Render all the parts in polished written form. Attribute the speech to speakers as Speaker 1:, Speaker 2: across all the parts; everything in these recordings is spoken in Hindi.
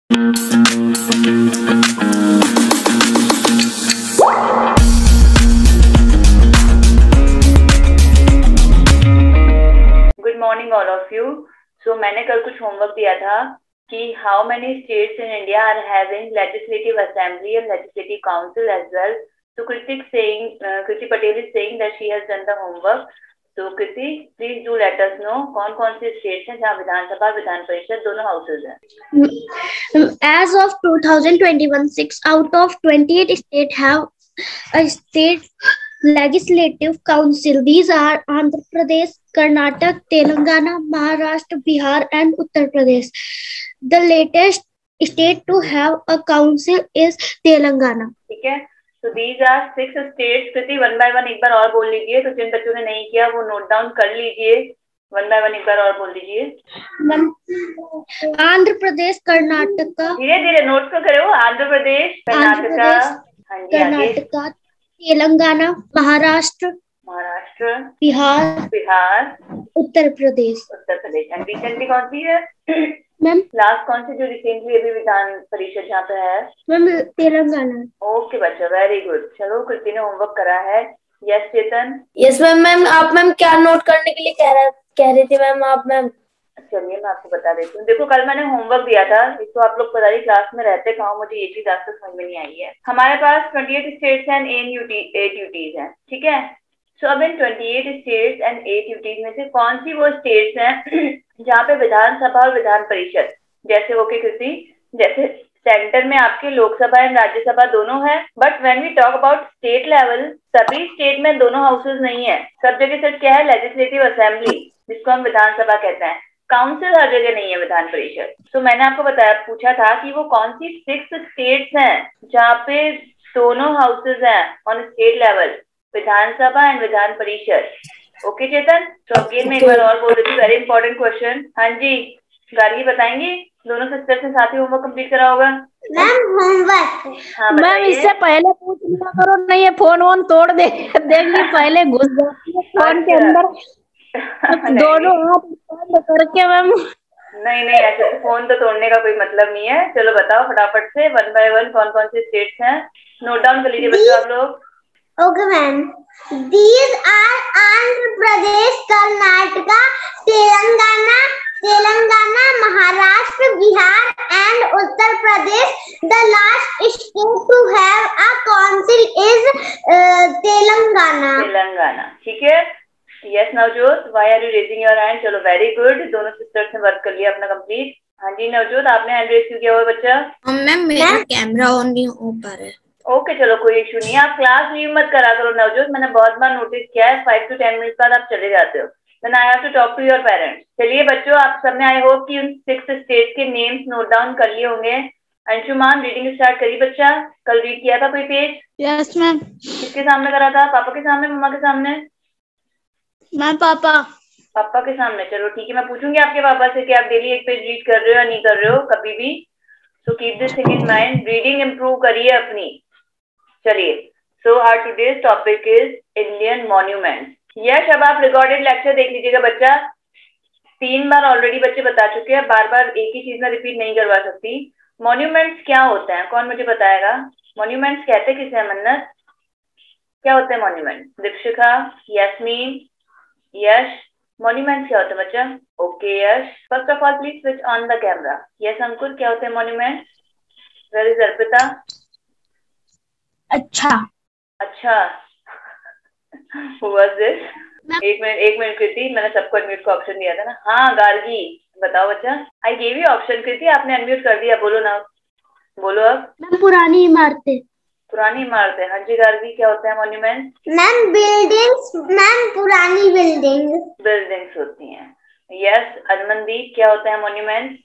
Speaker 1: Good morning all of you. So मैंने कल कुछ होमवर्क दिया था कि how many states in India are having legislative assembly and legislative council as well. So Kriti Patel is saying that she has done the homework. So Kriti, please do let us know कौन कौन से स्टेट्स हैं जहाँ विधानसभा विधान परिषद दोनों हाउसेज हैं।
Speaker 2: As of 2021, 6 out of 28 states have a state legislative council. These are Andhra Pradesh, Karnataka, Telangana, Maharashtra, Bihar, and Uttar Pradesh. The latest state to have a council is Telangana.
Speaker 1: ठीक है, so these are 6 states. Kriti one by one एक बार और बोल लीजिए, तो जिन बच्चों ने नहीं किया वो नोट डाउन कर लीजिए। वन बाय वन एक बार और बोल लीजिए।
Speaker 2: आंध्र प्रदेश, कर्नाटका,
Speaker 1: धीरे धीरे नोट तो करो। आंध्र प्रदेश, कर्नाटका,
Speaker 2: कर्नाटका, तेलंगाना, महाराष्ट्र, बिहार, उत्तर प्रदेश।
Speaker 1: एंड रिसेंटली कौन सी है
Speaker 2: मैम?
Speaker 1: लास्ट कौन सी जो रिसेंटली अभी विधान परिषद जहाँ पे है?
Speaker 2: मैम तेलंगाना।
Speaker 1: ओके बच्चा, वेरी गुड। चलो कृति ने होमवर्क करा है। Yes Chetan?
Speaker 3: Yes ma'am. Ma'am आप मैम क्या नोट करने के लिए कह रही थी मैम आप? मैम
Speaker 1: चलिए मैं आपको बता देती हूँ। देखो कल मैंने होमवर्क दिया था, एक तो आप लोग पता नहीं क्लास में रहते कहाँ, मुझे ये चीज आज तक समझ में नहीं आई है। हमारे पास 28 स्टेट्स एंड 8 यूटीज हैं, ठीक है। सो अब इन 28 स्टेट्स एंड 8 यूटीज में से कौन सी वो स्टेट्स हैं जहाँ पे विधानसभा और विधान परिषद, जैसे ओके कृति, जैसे सेंटर में आपके लोकसभा एंड राज्यसभा दोनों है, but when we talk about state level, सभी स्टेट में दोनों हाउसेज नहीं है। सब जगह सिर्फ क्या है? लेजिस्लेटिव असेंबली, जिसको हम विधानसभा कहते हैं। काउंसिल हर जगह नहीं है, विधान परिषद। तो मैंने आपको पूछा था कि वो कौन सी 6 स्टेट्स हैं जहाँ पे दोनों हाउसेज हैं on state level, Vidhan Sabha and Vidhan Parishad. Okay चेतन? तो अगेन मैं एक बार और बोल देती हूँ, वेरी इंपॉर्टेंट क्वेश्चन। हाँ जी गार्गी बताएंगी? दोनों सिस्टर्स ने साथ ही होमवर्क कंप्लीट करा होगा।
Speaker 2: Ma'am homework?
Speaker 1: हाँ
Speaker 3: मैम इससे पहले पूछ लिया करो, नहीं है फोन वोन तोड़ देंगी, पहले घुस जाती है फोन के अंदर दोनों हाथ बंद करके। मैम
Speaker 1: नहीं ऐसे तो फोन तो तोड़ने का कोई मतलब नहीं है। चलो बताओ फटाफट से वन बाय वन कौन कौन से स्टेट्स हैं। नोट डाउन कर लीजिए बच्चों आप लोग।
Speaker 2: Okay, ma'am. These are Andhra Pradesh, Karnataka, Telangana, Maharashtra, Bihar, and Uttar Pradesh. The last state to have a council is
Speaker 1: Telangana. ठीक है। Yes Navjot, why are you raising your hand? चलो वेरी गुड, दोनों सिस्टर्स ने वर्क कर लिया अपना कंप्लीट। हाँ जी नवजोत, आपने हैंड रेज क्यों किया हुआ बच्चा?
Speaker 3: मैम मेरा कैमरा ऑन नहीं हो पा रहा है।
Speaker 1: ओके चलो कोई इशू नहीं है। आप क्लास लीव मत करा करो नवजोत, मैंने बहुत बार नोटिस किया है 5 to 10 मिनट बाद आप चले जाते हो। Then I have to talk to your parents. चलिए बच्चों, आप सबने आई होप कि उन 6 स्टेट्स के नेम्स नोट डाउन कर लिए होंगे। अंशुमान रीडिंग स्टार्ट करिए बच्चा। कल रीड किया था कोई पेज?
Speaker 3: Yes ma'am.
Speaker 1: किसके सामने करा था? पापा के सामने, मम्मा के सामने?
Speaker 3: मैम पापा
Speaker 1: के सामने। चलो ठीक है, मैं पूछूंगी आपके पापा से कि आप डेली एक पेज रीड कर रहे हो या नहीं कर रहे हो कभी भी। So keep this thing in mind, reading improve करिए अपनी। चलिए, so our today's topic is Indian monuments. Yash अब आप रिकॉर्डेड लेक्चर देख लीजिएगा बच्चा। 3 बार ऑलरेडी बच्चे बता चुके हैं, बार बार एक ही चीज में रिपीट नहीं करवा सकती। मॉन्यूमेंट्स क्या होते हैं? कौन मुझे बताएगा? मॉन्यूमेंट्स कहते किसे हैं? मन्नत, क्या होते हैं मॉन्यूमेंट? दीक्षिका, यास्मीन, यश, मॉन्यूमेंट्स क्या होते हैं बच्चा? Okay Yash, first of all please switch on the camera. Yes Ankur, क्या होते हैं मॉन्यूमेंट्स? Where is Arpita? अच्छा Who was this? एक मिनट कृति, मैंने सबको अनम्यूट का ऑप्शन दिया था ना। हाँ गार्गी बताओ बच्चा। आई गेव यू ऑप्शन कृति, आपने अनम्यूट कर दिया। बोलो ना, बोलो अब।
Speaker 2: मैम पुरानी इमारतें।
Speaker 1: हाँ जी गार्गी, क्या होते हैं मॉन्यूमेंट?
Speaker 2: Ma'am buildings. मैम पुरानी
Speaker 1: बिल्डिंग्स होती हैं। यस अनमनदीप, क्या होते हैं monument?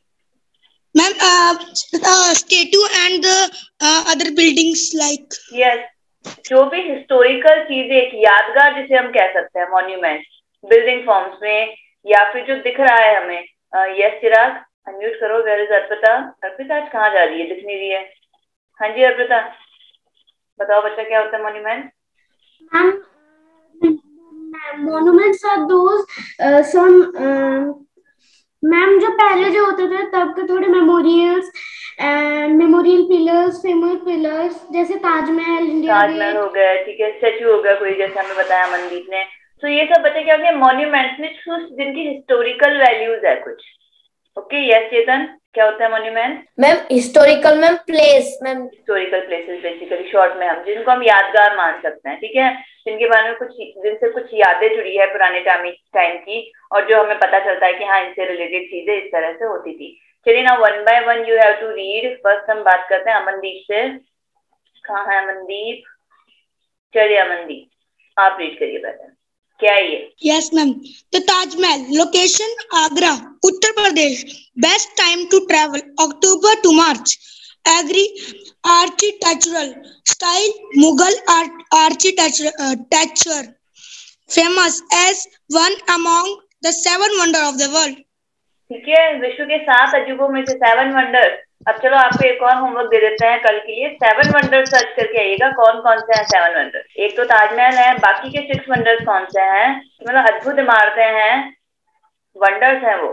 Speaker 4: Ma'am statue and other buildings like.
Speaker 1: Yes, जो भी हिस्टोरिकल चीजें, एक यादगार जिसे हम कह सकते हैं मॉन्यूमेंट, बिल्डिंग फॉर्म्स में या फिर जो दिख रहा है हमें। यस चिराग, अनम्यूट करो। Where is Arpita? अर्पिता आज कहाँ जा रही है? दिख नहीं रही है। हाँ जी अर्पिता बताओ बच्चा, क्या होता है monument?
Speaker 2: monuments are those some ma'am जो पहले जो होते थे तब के थोड़े memorials memorial pillars, famous pillars जैसे ताजमहल, इंडिया
Speaker 1: ताजमहल हो गया, ठीक है, स्टेच्यू हो गया कोई, जैसे हमें बताया मनदीप ने। तो ये सब बच्चे क्या होंगे, मॉन्यूमेंट्स में जिनकी हिस्टोरिकल वैल्यूज है कुछ। ओके, यस चेतन, क्या होता है monument?
Speaker 5: Ma'am historical, ma'am place, ma'am
Speaker 1: historical places basically short में हम, जिनको हम यादगार मान सकते हैं, ठीक है, जिनके बारे में कुछ, जिनसे कुछ यादें जुड़ी है पुराने टाइम की, और जो हमें पता चलता है कि हाँ इनसे रिलेटेड चीजें इस तरह से होती थी। चलिए ना, one by one you have to read. First हम बात करते हैं अमनदीप से। कहाँ है अमनदीप? चलिए अमनदीप आप रीड करिए पहले, क्या है ये?
Speaker 4: Yes, ma'am. The Taj Mahal, location Agra, Uttar Pradesh. Best time to travel October to March. Agri architectural style Mughal architecture. Famous as one among the seven wonders of the world.
Speaker 1: ठीक है, विश्व के 7 अजूबों में से 7 वंडर्स। अब चलो आपको एक और होमवर्क दे देते हैं कल के लिए। 7 वंडर्स सर्च करके आइएगा, कौन कौन से हैं 7 वंडर्स। एक तो ताजमहल है, बाकी के 6 वंडर्स कौन से हैं? मतलब अद्भुत इमारतें हैं, वंडर्स हैं वो।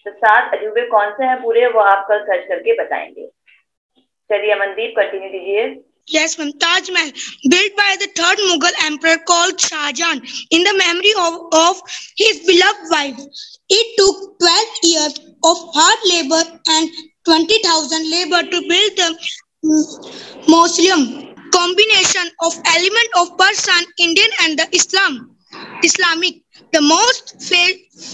Speaker 1: तो 7 अजूबे कौन से हैं पूरे, वो आप कल सर्च करके बताएंगे। चलिए अमनदीप कंटिन्यू कीजिए।
Speaker 4: Yes, ma'am. Taj Mahal, built by the third Mughal emperor called Shah Jahan in the memory of his beloved wife. It took 12 years of hard labor and 20,000 labor to build the mausoleum. Combination of element of Persian, Indian, and the Islamic. The most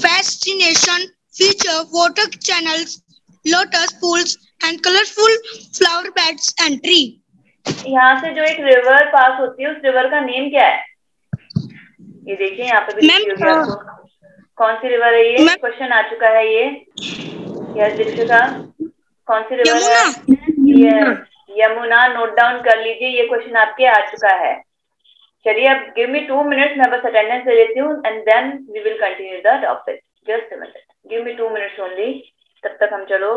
Speaker 4: fascination feature water channels, lotus pools, and colorful flower beds and tree.
Speaker 1: यहाँ से जो एक रिवर पास होती है, उस रिवर का नेम क्या है? ये देखिए यहाँ पे भी लिखी होगी आपको, कौन सी रिवर है ये? क्वेश्चन आ चुका है ये। यस दीक्षिका, कौन सी रिवर है? ये यमुना। नोट डाउन कर लीजिए, ये क्वेश्चन आपके आ चुका है। चलिए अब गिव मी 2 मिनट्स, मैं बस अटेंडेंस ले लेती हूँ and then we will continue the topic. Just a minute, give me 2 minutes only. तब तक हम चलो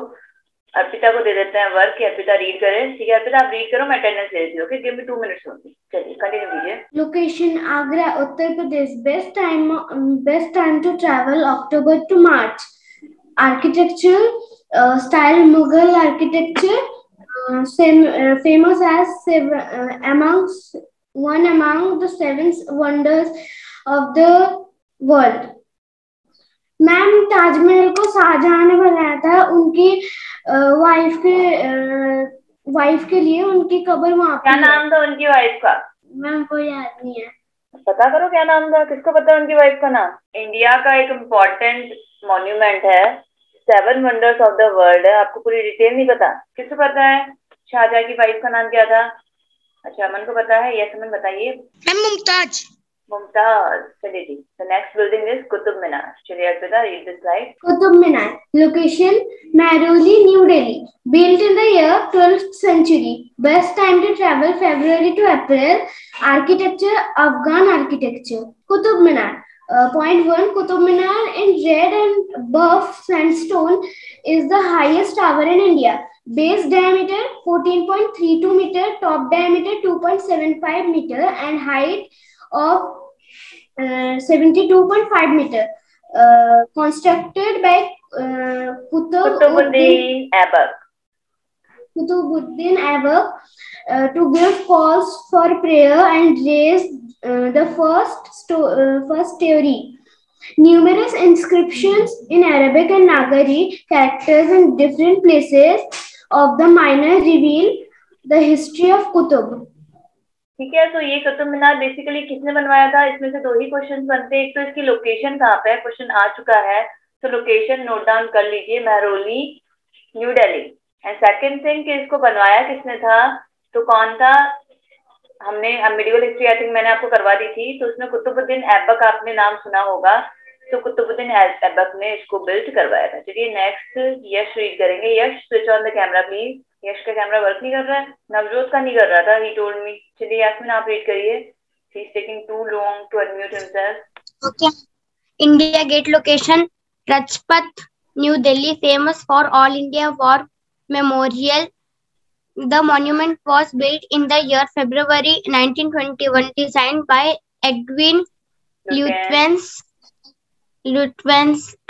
Speaker 1: अर्पिता को दे देते हैं वर्क कि अर्पिता रीड करे। ठीक है अर्पिता, आप रीड करो, मैं अटेंडेंस ले लेती हूँ। Okay, give me 2 minutes only. चलिए कंटिन्यू कीजिए।
Speaker 2: Location Agra, Uttar Pradesh. Best time to travel October to March. Architecture style Mughal architecture, famous as one among the 7 wonders of the world. Ma'am Taj Mahal को शाहजहां ने बनाया था, उनकी वाइफ के लिए उनकी कब्र वहाँ पे।
Speaker 1: क्या नाम था उनकी वाइफ का?
Speaker 2: मैम को याद नहीं है।
Speaker 1: पता करो क्या नाम था, किसको पता है उनकी वाइफ का नाम? इंडिया का एक इम्पोर्टेंट मॉन्यूमेंट है, 7 वंडर्स ऑफ द वर्ल्ड है। आपको पूरी डिटेल नहीं पता? किसको पता है शाहजहां की वाइफ का नाम क्या था? अच्छा अमन को पता है। यस अमन बताइए।
Speaker 4: मुमताज।
Speaker 1: मुमताज, चलिए जी। The next building is Qutub Minar. चलिए Arpita read this slide.
Speaker 2: Qutub Minar, location Mehrauli, New Delhi. Built in the year 12th century. Best time to travel February to April. Architecture Afghan architecture. Qutub Minar. Point 1. Qutub Minar in red and buff sandstone is the highest tower in India. Base diameter 14.32 meter, top diameter 2.75 meter, and height of 72.5 meter. Constructed by
Speaker 1: Kutubuddin Aibak.
Speaker 2: Kutubuddin Aibak to give calls for prayer and raise the first story. Numerous inscriptions in Arabic and Nagari characters in different places of the Minar reveal the history of Qutub.
Speaker 1: ठीक है, तो ये कुतुब मीनार बेसिकली किसने बनवाया था? इसमें से 2 ही क्वेश्चन बनते हैं। एक तो इसकी लोकेशन कहाँ पे है, क्वेश्चन आ चुका है, तो लोकेशन नोट डाउन कर लीजिए, Mehrauli, New Delhi. And second thing कि इसको बनवाया किसने था, तो कौन था? हमने मेडिकल हिस्ट्री आई थिंक मैंने आपको करवा दी थी, तो उसमें कुतुबुद्दीन ऐबक आपने नाम सुना होगा। तो कुतुबुद्दीन ऐबक ने इसको बिल्ड करवाया था। चलिए नेक्स्ट यश रीड करेंगे। Yash switch on the camera please. Yash का कैमरा वर्क नहीं कर रहा है, नवजोत का नहीं कर रहा था, ही टोल्ड मी। चलिए यास्मीन आप रीड करिए। He is taking too long to unmute himself.
Speaker 3: Okay. India Gate location Rajpath, New Delhi, famous for All India War Memorial. The monument was built in the year February 1921, designed by Edwin Lutyens.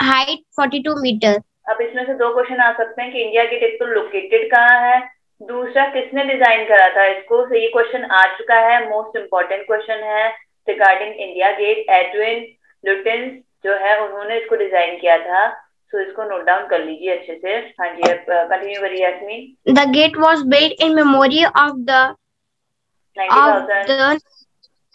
Speaker 3: Height 42 meters.
Speaker 1: अब इसमें से दो क्वेश्चन आ सकते हैं कि इंडिया गेट एक तो लोकेटेड कहाँ है, दूसरा किसने डिजाइन करा था इसको। तो ये क्वेश्चन आ चुका है, मोस्ट इम्पोर्टेंट क्वेश्चन है regarding India Gate. Edwin Lutyens जो है उन्होंने इसको डिजाइन किया था। तो इसको नोट डाउन कर लीजिए अच्छे से। हाँ जी, अब कंटिन्यू करिए Yasmin.
Speaker 3: The gate was built in memory of the
Speaker 1: 90,000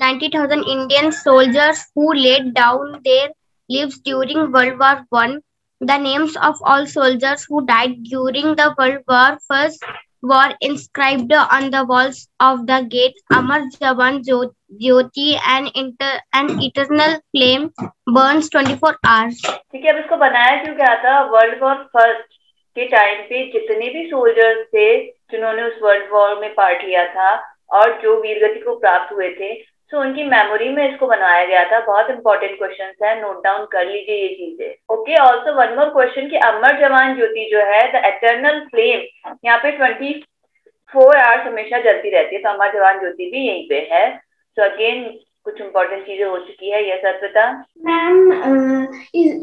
Speaker 3: 90,000 Indian soldiers who laid down their lives during World War One. The names of all soldiers who died during the World War First were inscribed on the walls of the gate. Amar Jawan Jyoti, an eternal flame burns 24 hours.
Speaker 1: ठीक है, अब इसको बनाया क्यों गया था? वर्ल्ड वॉर फर्स्ट के टाइम पे जितने भी सोल्जर्स थे जिन्होंने उस वर्ल्ड वॉर में पार्ट लिया था और जो वीरगति को प्राप्त हुए थे, तो उनकी मेमोरी में इसको बनाया गया था। बहुत इंपॉर्टेंट क्वेश्चन है, नोट डाउन कर लीजिए ये चीजें। Okay, also one more question कि अमर जवान ज्योति जो है द एटर्नल फ्लेम, यहाँ पे 24 आवर्स हमेशा जलती रहती है, तो अमर जवान ज्योति भी यहीं पे है। तो अगेन कुछ इम्पोर्टेंट चीजें हो चुकी है। यस अर्पिता
Speaker 2: मैम,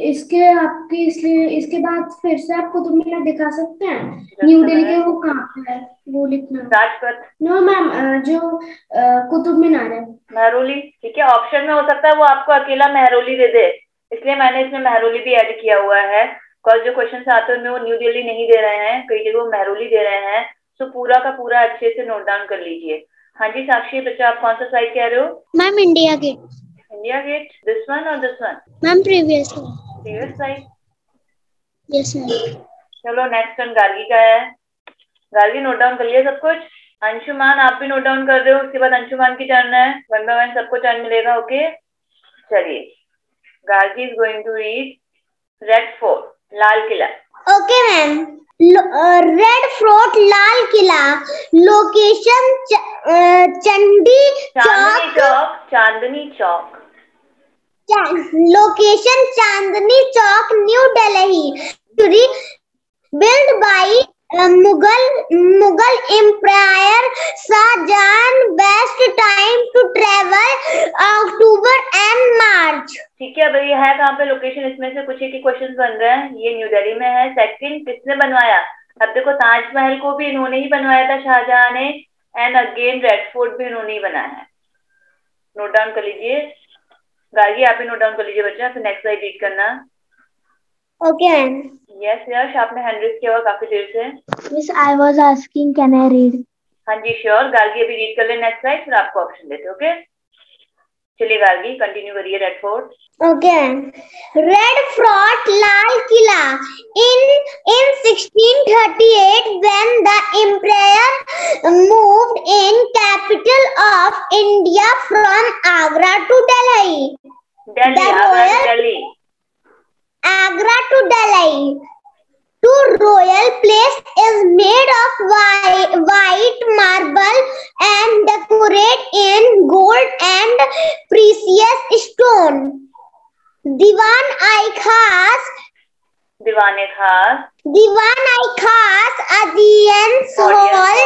Speaker 2: इसके आपके इसलिए इसके बाद फिर से आप कुतुब मीनार दिखा सकते हैं? न्यू दिल्ली के वो कहाँ पे है वो लिखना।
Speaker 1: राजपथ।
Speaker 2: नो मैम, जो कुतुब मीनार है
Speaker 1: महरौली। ठीक है, ऑप्शन में हो सकता है वो आपको अकेला महरौली दे दे, इसलिए मैंने इसमें महरौली भी ऐड किया हुआ है। कल जो क्वेश्चन आते हैं वो न्यू दिल्ली नहीं दे रहे हैं, कई जगह वो महरौली दे रहे हैं। तो पूरा का पूरा अच्छे से नोट डाउन कर लीजिए। हाँ जी साक्षी बच्चा, आप कौन सा साइड कह रहे हो?
Speaker 2: Ma'am, India Gate.
Speaker 1: India Gate, this one और this one?
Speaker 2: Ma'am, previous
Speaker 1: side.
Speaker 2: Yes ma'am.
Speaker 1: चलो नेक्स्ट टर्न गार्गी का है। गार्गी नोट डाउन कर लिया सब कुछ? अंशुमान आप भी नोट डाउन कर रहे हो? उसके बाद अंशुमान की टर्न है, 1 by 1 सबको टर्न मिलेगा। ओके चलिए, Gargi is going to read Red Fort, Lal Qila.
Speaker 2: Okay ma'am. Red Fort, Lal Qila, location
Speaker 1: Chandni Chowk.
Speaker 2: Location Chandni Chowk, New Delhi. Build by Mughal empire Shahjahan. Best time to travel October and March.
Speaker 1: ठीक है, अब ये है कहाँ पे लोकेशन? इसमें से कुछ एक ही क्वेश्चन बन रहे हैं। ये न्यू दिल्ली में है। सेकंड, किसने बनवाया? अब देखो, ताजमहल को भी इन्होंने ही बनवाया था शाहजहां ने, एंड अगेन रेड फोर्ट भी इन्होंने ही बनाया है। नोट डाउन कर लीजिए। गार्गी आप भी नोट डाउन कर लीजिए बच्चा, फिर नेक्स्ट स्लाइड रीड करना।
Speaker 2: Okay ma'am.
Speaker 1: यस यश, आपने हैंड रेज किया हुआ काफी देर से।
Speaker 2: Miss, I was asking can I read?
Speaker 1: हाँ जी श्योर। गार्गी अभी रीड कर ले नेक्स्ट स्लाइड, फिर आपको ऑप्शन देते। ओके चलिए गार्गी कंटिन्यू करिए। Red fort.
Speaker 2: Okay. Red Fort, Lal Qila. In 1638, when the emperor moved in capital of India from Agra to Delhi. Agra to Delhi. The royal place is made of white marble and decorated in gold and precious stone. Diwan-e Khas audience hall,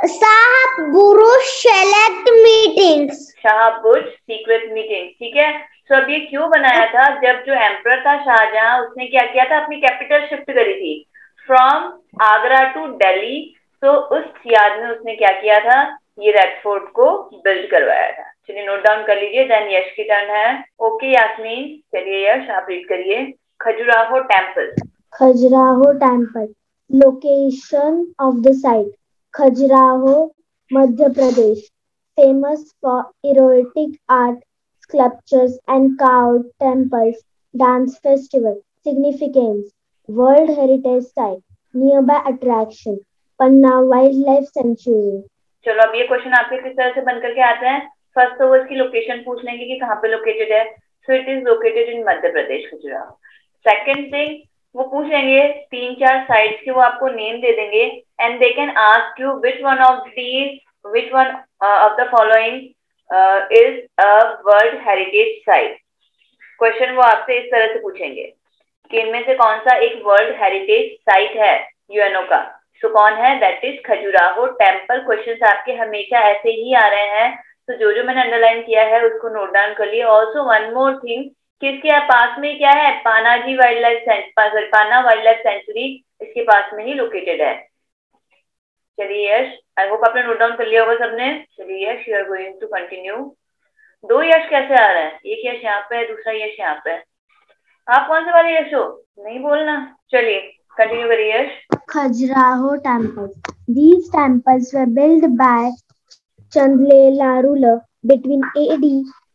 Speaker 2: Shah Burj select meetings.
Speaker 1: Shah Burj secret meeting. ठीक है, तो अब ये क्यों बनाया था? जब जो एम्परर था शाहजहां, उसने क्या किया था? अपनी कैपिटल शिफ्ट करी थी फ्रॉम आगरा टू दिल्ली। तो उस याद में उसने क्या किया था? ये रेड फोर्ट को बिल्ड करवाया था। चलिए नोट डाउन कर लीजिए। देन यश की टर्न है। ओके यास्मीन, चलिए यश आप रीड करिए। Khajuraho temple.
Speaker 2: Khajuraho temple, location of the site Khajuraho, Madhya Pradesh, famous for erotic art, sculptures and carved temples, dance festival. Significance: World Heritage Site, nearby attraction, Panna Wildlife Sanctuary.
Speaker 1: चलो अब ये क्वेश्चन आपके किस तरह से बन करके आते हैं? फर्स्ट तो वो इसकी लोकेशन पूछ लेंगे कि कहाँ पे लोकेटेड है। So it is located in Madhya Pradesh, Khajuraho. Second thing, वो पूछ लेंगे 3-4 साइट्स के, वो आपको नेम दे देंगे and they can ask you which one of the following is a world heritage site. Question वो आपसे इस तरह से पूछेंगे कि इनमें से कौन सा एक वर्ल्ड हेरिटेज साइट है यूएनओ का। सो कौन है? That is Khajuraho temple. Questions आपके हमेशा ऐसे ही आ रहे हैं, तो जो मैंने अंडरलाइन किया है उसको नोट डाउन कर लिए। ऑल्सो वन मोर थिंग, किसके पास में क्या है? पानाजी वाइल्ड लाइफ पाना वाइल्ड लाइफ सेंचुरी इसके पास में ही लोकेटेड है। चलिए यश, आई होप आपने नोट डाउन कर लिया होगा सबने। चलिए Yash, you are going to continue. दो यश कैसे आ रहा है? एक यश यहाँ पे है, दूसरा यश यहाँ पे है। आप कौन से वाले यश हो? नहीं बोलना। चलिए कंटिन्यू करिए यश।
Speaker 2: Khajuraho temples. These temples were built by Chandlela ruler between AD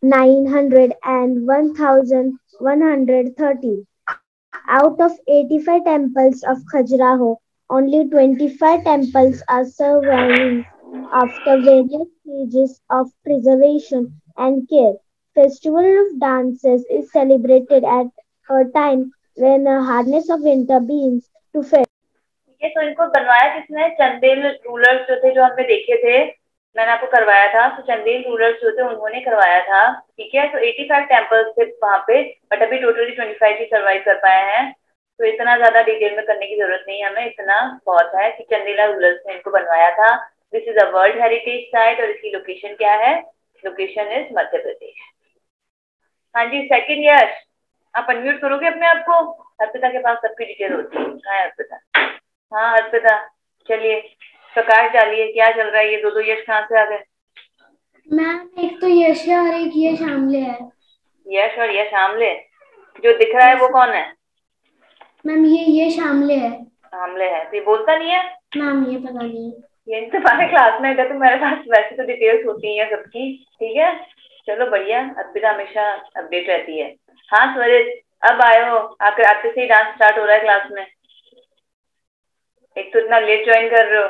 Speaker 2: 900 and 1130. Out of 85 temples of Khajuraho, only 25 temples are surviving after various stages of preservation and care. Festival of Dances is celebrated at a time when the hardness of winter begins to fade.
Speaker 1: ठीक है, तो इनको बनवाया किसने? चंदेल रूलर्स जो थे, जो हमने देखे थे, मैंने आपको करवाया था। तो चंदेल रूलर्स जो थे उन्होंने करवाया था। ठीक है, तो 85 टेम्पल्स थे वहां पे, बट अभी टोटली 25 ही सर्वाइव कर पाए हैं। तो इतना ज्यादा डिटेल में करने की जरूरत नहीं है हमें, इतना बहुत है कि चंदेला रूलर्स ने इनको बनवाया था। This is a world heritage site और इसकी लोकेशन क्या है? Location is Madhya Pradesh. हाँ जी, सेकंड यश, आप अनम्यूट करोगे अपने आप को? अर्पिता के पास सबकी डिटेल होती है। हाँ अर्पिता, हाँ अर्पिता, चलिए प्रकाश डालिए, क्या चल रहा है? ये दो दो यश कहाँ से आ गए?
Speaker 2: मैम एक तो यश है और एक यश आमले है।
Speaker 1: यश और यश आमले? जो दिख रहा है वो कौन है?
Speaker 2: मैम ये यश आमले है।
Speaker 1: आमले है, तो ये बोलता नहीं है?
Speaker 2: मैम ये पता नहीं।
Speaker 1: ये तुम्हारे क्लासमेट है, तो मेरे पास वैसे तो डिटेल्स होती हैं सबकी। ठीक है, चलो बढ़िया, अर्पिता हमेशा अपडेट रहती है। हाँ स्वरित, अब आए हो, आकर आते से ही डांस स्टार्ट हो रहा है क्लास में। एक तो इतना लेट ज्वाइन कर रहे हो।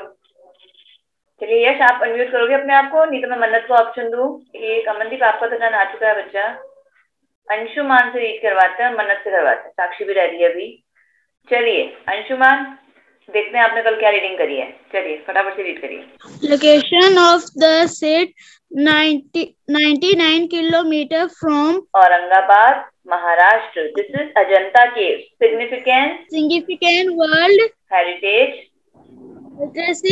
Speaker 1: चलिए यश, आप अनम्यूट करोगे अपने आप को? नहीं तो मैं मन्नत को ऑप्शन दूं। एक अमनदीप, आपका तो टर्न आ चुका है बच्चा। अंशुमान से रीड करवाते हैं, मन्नत से करवाते हैं, साक्षी भी रह रही है अभी। चलिए अंशुमान, देखते हैं आपने कल क्या रीडिंग करी है। चलिए फटाफट से रीड करिए।
Speaker 6: Location of the set 99 kilometer from
Speaker 1: Aurangabad, Maharashtra. This is Ajanta cave. Significance,
Speaker 6: significant world
Speaker 1: heritage,
Speaker 6: heritage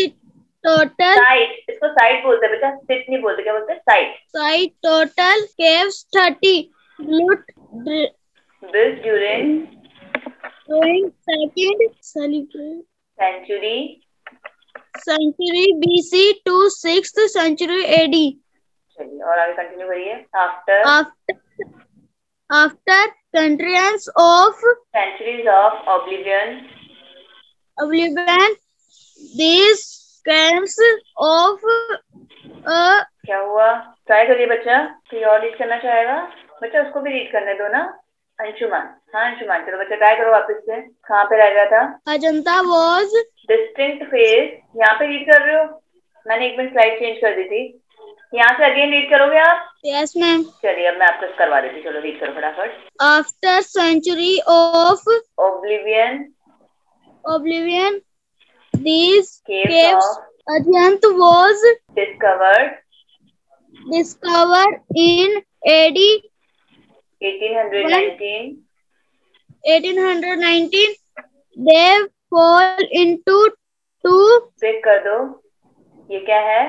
Speaker 6: total
Speaker 1: site. इसको साइट बोलते हैं बेटा, सिट नहीं बोलते, क्या बोलते हैं? Site.
Speaker 6: site total caves 30 built
Speaker 1: this during
Speaker 6: during second century BC to 6th century AD.
Speaker 1: चलिए और आगे कंटिन्यू करिए। After
Speaker 6: After centuries of
Speaker 1: centuries of oblivion,
Speaker 6: these caves of
Speaker 1: क्या हुआ? ट्राई करिए बच्चा, कोई और रीड करना चाहेगा? बच्चा उसको भी रीड करने दो ना। अंशुमान, हाँ अंशुमान, चलो बच्चा ट्राई करो वापस से। कहाँ पे रह गया था?
Speaker 6: Ajanta was
Speaker 1: डिस्टिंक्ट फेस, यहाँ पे रीड कर रहे हो? मैंने एक मिनट स्लाइड चेंज कर दी थी। यहाँ से अगेन रीड करोगे आप?
Speaker 6: yes ma'am.
Speaker 1: चलिए अब मैं आपको करवा देती हूँ, चलो रीड करो फटाफट।
Speaker 6: After century of
Speaker 1: oblivion,
Speaker 6: these
Speaker 1: caves
Speaker 6: caves
Speaker 1: of
Speaker 6: Ajanta was
Speaker 1: discovered
Speaker 6: in AD
Speaker 1: 1819।
Speaker 6: they fall into two
Speaker 1: break कर दो, ये क्या है?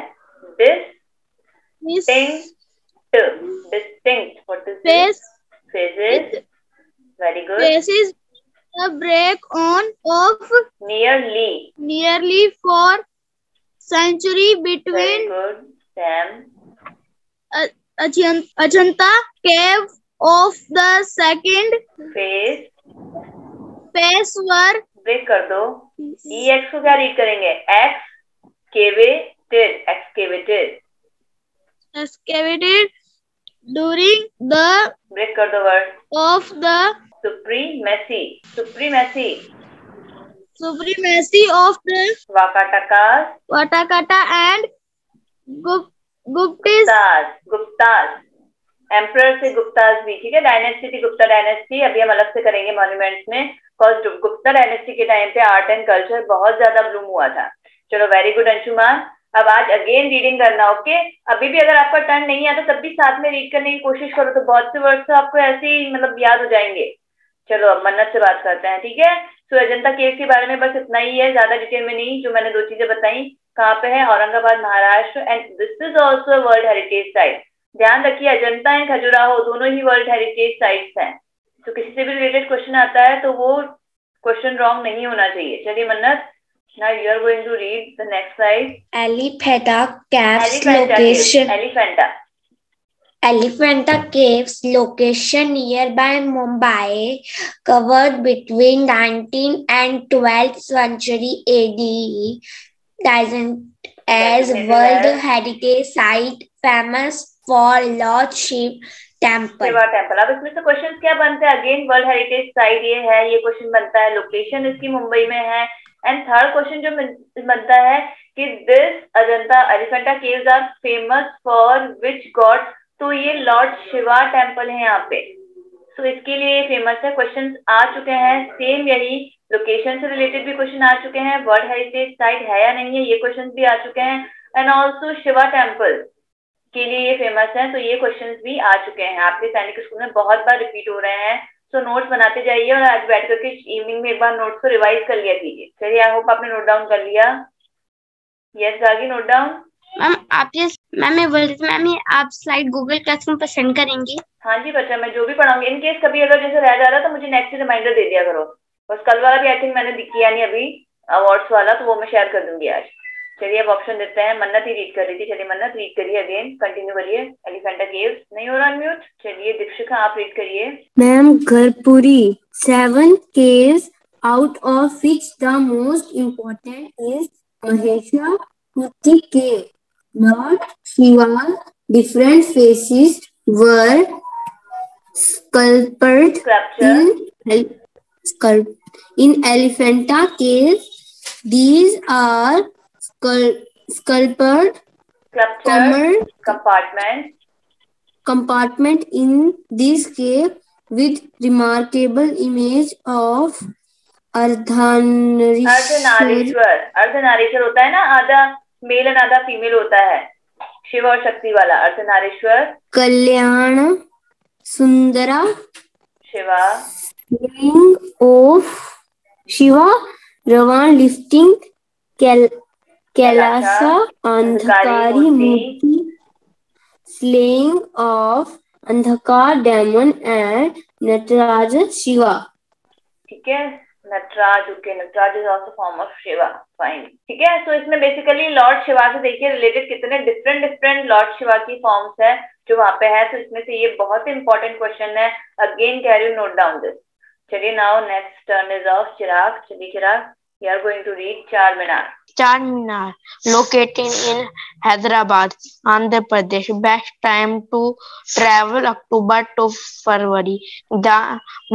Speaker 1: distinct, what is this? Phases, very good.
Speaker 6: phases. The break on of
Speaker 1: nearly
Speaker 6: 4 century
Speaker 1: very
Speaker 6: between
Speaker 1: good. Sam,
Speaker 6: Ajanta cave of the second
Speaker 1: phase
Speaker 6: were
Speaker 1: break कर दो। ex को क्या रीड करेंगे? excavated
Speaker 6: excavated during the
Speaker 1: break कर दो word.
Speaker 6: of the
Speaker 1: supremacy
Speaker 6: supremacy of the
Speaker 1: Vakatakas
Speaker 6: Vatakata and Guptas.
Speaker 1: Emperor से गुप्तास भी। ठीक है, डायनेस्टी थी गुप्ता डायनेस्टी, अभी हम अलग से करेंगे मॉन्यूमेंट्स में। कॉज गुप्ता डायनेस्टी के टाइम पे आर्ट एंड कल्चर बहुत ज्यादा ब्लूम हुआ था। चलो वेरी गुड अंशुमान, अब आज अगेन रीडिंग करना। ओके, अभी भी अगर आपका टर्न नहीं है तो तब भी साथ में रीड करने की कोशिश करो, तो बहुत से वर्ड्स तो आपको ऐसे ही मतलब याद हो जाएंगे। चलो अब मन्नत से बात करते हैं। ठीक है, तो अजंता केव के बारे में बस इतना ही है, ज्यादा डिटेल में नहीं। जो मैंने दो चीजें बताई, कहाँ पे है? Aurangabad, Maharashtra, and this is also world heritage site. ध्यान रखिए, अजंता एंड खजुराहो दोनों ही वर्ल्ड हेरिटेज साइट्स हैं। तो किसी से भी रिलेटेड क्वेश्चन आता है तो वो क्वेश्चन रॉन्ग नहीं होना चाहिए। चलिए मन्नत, now you are going to read the next slide.
Speaker 5: Elephanta Caves
Speaker 1: Elephanta
Speaker 5: location.
Speaker 1: Elephanta.
Speaker 5: Elephanta Caves location nearby Mumbai, covered between 19th and 12th century AD, designated as World Heritage Site, famous for Lord Shiva Temple.
Speaker 1: Shiva temple. अब इसमें से क्वेश्चन क्या बनते हैं? अगेन वर्ल्ड हेरिटेज साइट ये है, ये क्वेश्चन बनता है। लोकेशन इसकी मुंबई में है। एंड थर्ड क्वेश्चन जो बनता है कि this Ajanta Elephanta caves are famous for which god? तो ये लॉर्ड शिवा टेम्पल है यहाँ पे, तो इसके लिए फेमस है। क्वेश्चन आ चुके हैं सेम यही, लोकेशन से रिलेटेड भी क्वेश्चन आ चुके हैं, वर्ल्ड हेरिटेज साइट है या नहीं है ये क्वेश्चन भी आ चुके हैं, एंड ऑल्सो शिवा टेम्पल के लिए ये फेमस है, तो ये क्वेश्चंस भी आ चुके हैं। आपके सैनिक स्कूल में बहुत बार रिपीट हो रहे हैं, तो नोट्स बनाते जाइए और आज बैठ करके इवनिंग में एक बार नोट्स को रिवाइज कर लिया कीजिए। चलिए, आई होप आपने नोट डाउन कर लिया। Yes Gargi, note down.
Speaker 3: Ma'am आप ये मैम आप स्लाइड गूगल क्लासरूम पर सेंड करेंगी?
Speaker 1: हाँ जी बच्चा, मैं जो भी पढ़ाऊंगी, इन केस कभी अगर जैसे रह जा रहा तो मुझे नेक्स्ट रिमाइंडर दे दिया करो। बस कल वाला भी आई थिंक मैंने किया नहीं अभी, अवार्ड्स वाला, तो वो मैं शेयर कर दूंगी आज। चलिए अब ऑप्शन देते हैं। मन्नत ही रीड कर रही थी, चलिए मन्नत रीड करिए, अगेन कंटिन्यू करिए। एलिफेंटा केव्स नहीं हो रहा अनम्यूट। चलिए दीक्षिका आप रीड करिए।
Speaker 7: Ma'am, Gharapuri 7 caves, out of which the most important is Maheshwari cave. Lord Shiva's different faces were sculpted in Elephanta cave. These are sculpted compartment in this cave with remarkable image of
Speaker 1: Ardhanarishvara. Ardhanarishvara होता है ना, आधा मेल एंड आधा फीमेल होता है, शिव और शक्ति वाला अर्धनारीश्वर।
Speaker 7: कल्याण सुंदरा
Speaker 1: Shiva
Speaker 7: of Shiva, Ravan lifting Kailasa, Andhakari Murti, slaying of Andhakar demon and Nataraja Shiva.
Speaker 1: ठीक है, Nataraja. Okay, Nataraja is also form of Shiva. Fine, ठीक है। सो इसमें बेसिकली लॉर्ड शिवा से देखिए रिलेटेड कितने डिफरेंट लॉर्ड शिवा की फॉर्म्स है जो वहां पे है, तो इसमें से ये बहुत इंपॉर्टेंट क्वेश्चन है। Again can you note down this. चलिए now next turn is of Chirag. चलिए Chirag, you are going to read Charminar.
Speaker 6: Charminar, located in Hyderabad, Andhra Pradesh. Best time to travel October to February. The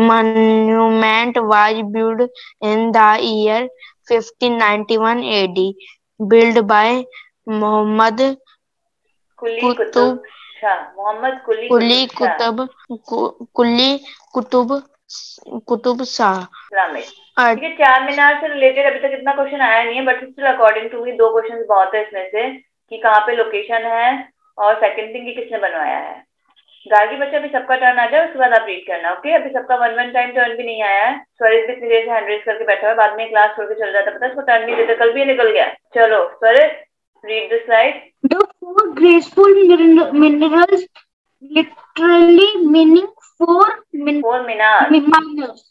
Speaker 6: monument was built in the year 1591 AD. Built by Muhammad
Speaker 1: Quli Qutub Shah. Muhammad Quli
Speaker 6: Qutub Shah.
Speaker 1: ठीक है, चार मीनार से रिलेटेड अभी तक इतना क्वेश्चन आया नहीं है, but still according to me 2 question बहुत है इसमें से कि कहाँ पे लोकेशन है और सेकंड थिंग कि किसने बनवाया है। गार्गी बच्चा, अभी सबका टर्न आ जाए, उसके बाद आप रीड करना। ओके, अभी सबका 1 टाइम टर्न भी नहीं आया है। स्वरित भी इतनी देर से हैंड रेज करके बैठा है, बाद में क्लास छोड़ के चल जाता, पता है, उसको टर्न नहीं देता, कल भी निकल गया। चलो Swarit, read the slide.
Speaker 2: The 4 graceful minerals, literally meaning 4 minars.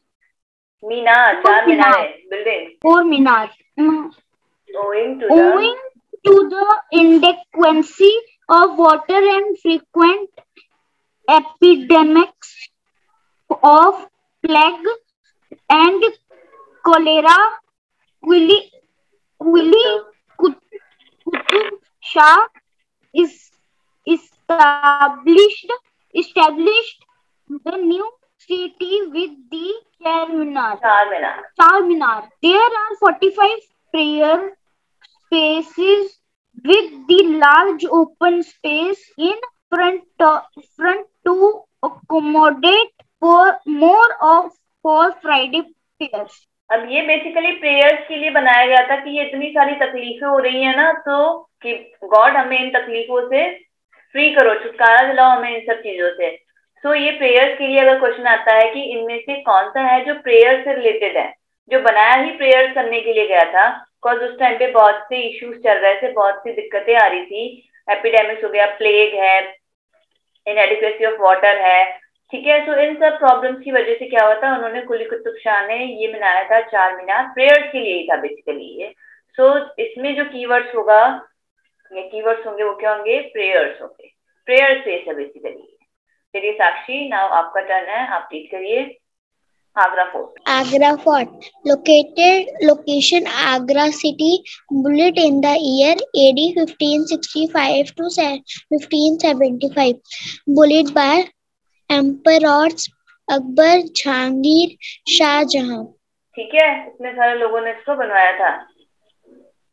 Speaker 1: Minar, 4 minar है, building.
Speaker 2: 4 minars.
Speaker 1: Owing
Speaker 2: to the inadequacy of water and frequent epidemics of plague and cholera, Quli Qutub Shah is established the new city with the Charminar. There are 45 prayer spaces with the large open space in front to accommodate for Friday prayers.
Speaker 1: अब ये बेसिकली प्रेयर्स के लिए बनाया गया था कि ये इतनी सारी तकलीफें हो रही है ना, तो कि गॉड हमें इन तकलीफों से फ्री करो, छुटकारा दिलाओ हमें इन सब चीजों से। सो ये प्रेयर्स के लिए अगर क्वेश्चन आता है कि इनमें से कौन सा है जो प्रेयर से रिलेटेड है, जो बनाया ही प्रेयर्स करने के लिए गया था, बिकॉज उस टाइम पे बहुत से इश्यूज चल रहे थे, बहुत सी दिक्कतें आ रही थी, एपिडेमिक्स हो गया, प्लेग है, इनएडिक्वेसी ऑफ वाटर है, ठीक है। सो इन सब प्रॉब्लम्स की वजह से क्या हुआ था, उन्होंने कुली कुतुब शाह ने ये बनाया था चार मीनार, प्रेयर्स के लिए ही था बेसिकली ये। सो इसमें जो कीवर्ड्स होगा या कीवर्ड्स होंगे वो क्या होंगे, प्रेयर्स होंगे, प्रेयर्स बेस्ड है बेसिकली। चलिए साक्षी, नाउ आपका टर्न है, आप रीड करिए Agra fort.
Speaker 2: Agra Fort, location Agra city, built in the year AD 1565 to 1575, built by emperors Akbar, Jahangir, Shah Jahan.
Speaker 1: ठीक है, इतने सारे लोगों ने इसको बनवाया था,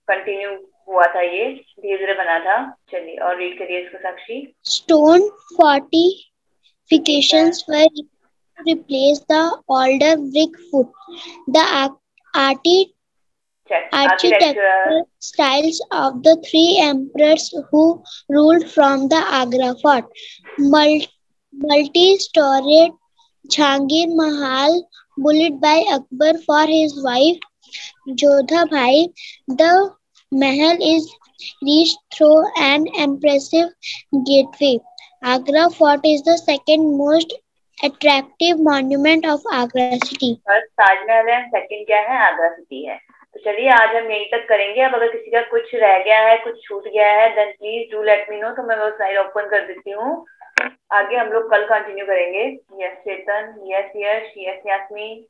Speaker 1: कंटिन्यू हुआ था, ये धीरे धीरे बना था। चलिए और रीड करिए इसको साक्षी।
Speaker 2: Stone fortifications were replace the older brick fort. The architectural styles of the three emperors who ruled from the Agra fort. Multi-storied Jahangir Mahal, built by Akbar for his wife Jodha Bhai. The mahal is reached through an impressive gateway. Agra fort is the second most attractive monument of Agra city.
Speaker 1: First Taj Mahal है, सेकंड क्या है, आगरा सिटी है। तो चलिए आज हम यहीं तक करेंगे। अब अगर किसी का कुछ रह गया है, कुछ छूट गया है, then please do let me know, तो मैं वो स्लाइड ओपन कर देती हूँ। आगे हम लोग कल कंटिन्यू करेंगे। Yes Chetan, yes Yash, yes Yasmin.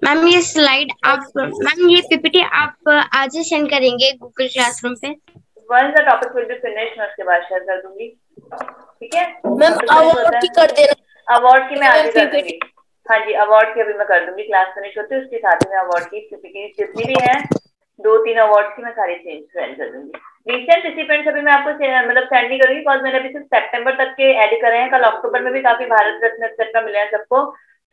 Speaker 3: Ma'am ये स्लाइड आप, मैम ये पीपीटी आप आज ही सेंड करेंगे गूगल क्लासरूम पे?
Speaker 1: Once the topic will be finished मैं उसके बाद शेयर कर दूंगी, ठीक है।
Speaker 7: मैम अवार्ड की कर देना।
Speaker 1: अवार्ड की मैं आगे कर दूंगी, हाँ जी अवार्ड की अभी मैं कर दूंगी, क्लास फिनिश होते उसके साथ ही मैं अवार्ड की पीपीटी जितनी भी है 2-3 अवार्ड की मैं सारी सेंड कर दूंगी। रिसेंट रिसिपेंट्स अभी मैं आपको मतलब सेंड नहीं करूंगी, बिकॉज मैंने अभी सिर्फ सितंबर तक के ऐड करे हैं। कल अक्टूबर में भी काफी भारत रत्न एक्सेट्रा मिले हैं सबको,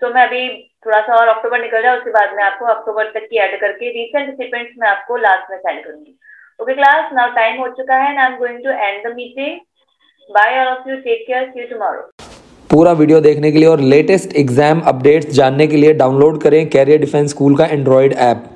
Speaker 1: तो मैं अभी थोड़ा सा और अक्टूबर निकल जाए उसके बाद मैं आपको अक्टूबर तक की ऐड करके रिसेंट रिसिपेंट्स मैं आपको लास्ट में सेंड करूंगी। ओके क्लास, नाउ टाइम हो चुका है, I am going to end the meeting. Bye all of you, take care, see you tomorrow.
Speaker 8: पूरा वीडियो देखने के लिए और लेटेस्ट एग्जाम अपडेट्स जानने के लिए डाउनलोड करें कैरियर डिफेंस स्कूल का एंड्रॉयड ऐप।